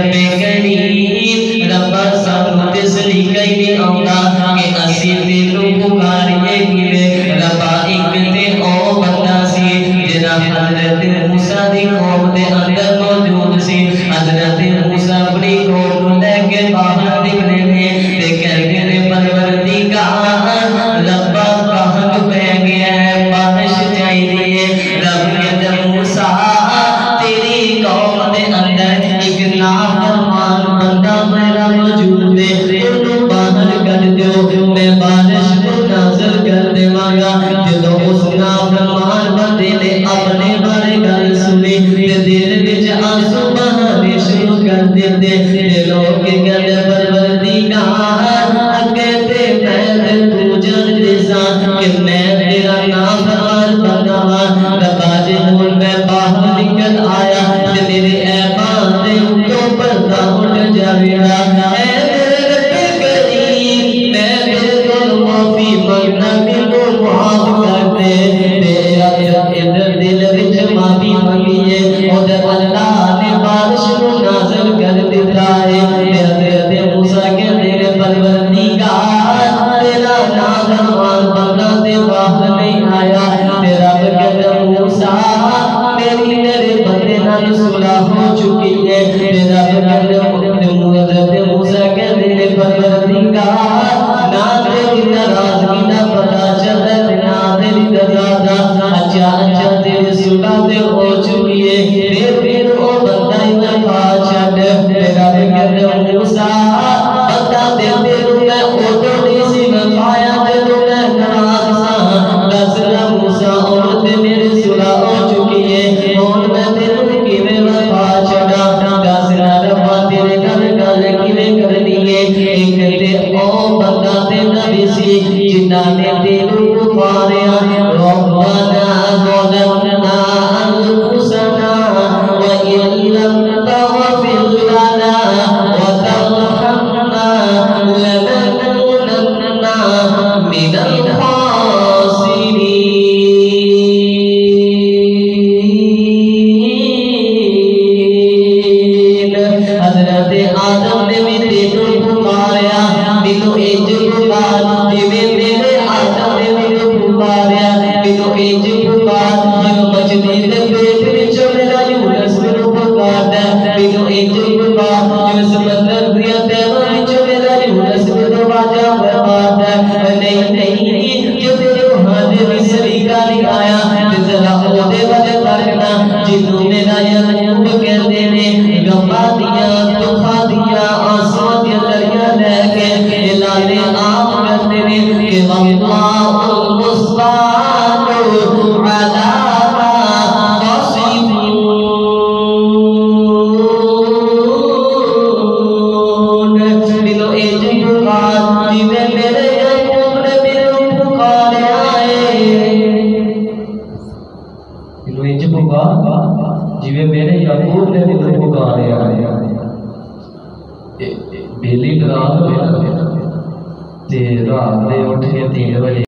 رب کریم ربا سانو تسلی کئی نہیں آتا کہ اسی تینوں پکاریے گئے ربا ایک تے او بندہ سی جنا حضرت موسیٰ دی قوم دے اندر موجود سی حضرت موسیٰ اپنی قوم کو لے کے باہر نکلے میں تے کہہ گئے پروردگار ربا کہاں پہ گیا ہے بارش چاہیے رب کہتے موسیٰ تیری قوم دے اندر ایک نافرمان بندہ میرا موجود ہے انہوں باہر کر دو میں بارش کو نازل کر دے مانگا جدو اس نافرمان بندے نے اپنے بارے گل سنی دل وچ آنسو بہانے شروع کر دیتے لوگ کے گل پروردگار کہتے میں تو جانتے سا کہ میں تیرا نافرمان بندہ ہوں ربا جے ہوں میں باہر نکل آیا میرے ایمان دے تو پردہ اٹھ جاوے گا اے میرے رب کریم میں میرے دل معافی مانگنا میرے معاف کر دے میرا ادھر دل وچ معافی مانگی ہے ادھر اللہ نے بارش کو نازل کر دیتا ہے حضرت موسیٰ کے میرے پروردگار تیرا نافرمان بندہ تے باہر نہیں آیا میرا رب موسیٰ میری میرے بندے نال صلح ہو چکی ہے میرا حضرت موسیٰ کے میرے پروردگار نہ تیری ناراضگی نہ پتہ چلتا نہ تیری رضا اچھا تیری صلح تے ہو چکی ہے پھر او بندہ ہی میں پا چھڈ میرا حضرت موسیٰ بندہ تے تیروں میں اوتو نہیں سی میں پایا جدوں میں ناراض سا دس موسیٰ اور تے میری صلح ہو چکی ہے اور میں تیروں کیویں میں پا چھڈا دس ربا تیرے گل کیویں کرنی ہے ایک تے او بندہ تے نبی سی جنہاں نے تینوں پکاریا ربنا ظلمنا انفسنا وان لم تغفر لنا وترحمنا لنكونن من الخاسرين حضرت آدم نے بھی تینوں پکاریا مینوں انج پکار جویں میرے آدم نے بھی پکاریا مینوں انج پکار جویں مچھلی دے پیٹ وچ میرا یونس مینوں پکاردا مینوں انج پکار جویں سمندر دیا تہواں وچ میرا یونس مینوں واجا ماردا نہیں یہ تیرے ہاتھ وچ سلیقہ نہیں آیا تے ذرا او دے وجہ کرنا جنوں میرا یعقوب کہندے نے گما دیاں دکھا دیاں آنسواں دیاں دریا لے کے اعلان عام کرتے نے کہ واللہ المستعان علی ما تصفون مینوں انج پکار جویں میرے یعقوب نے مینوں پکاریا ہے مینوں انج پکار جویں میرے یعقوب نے مینوں پکاریا ہے بیلی رات تے رات دے اٹھ کے 3 بجے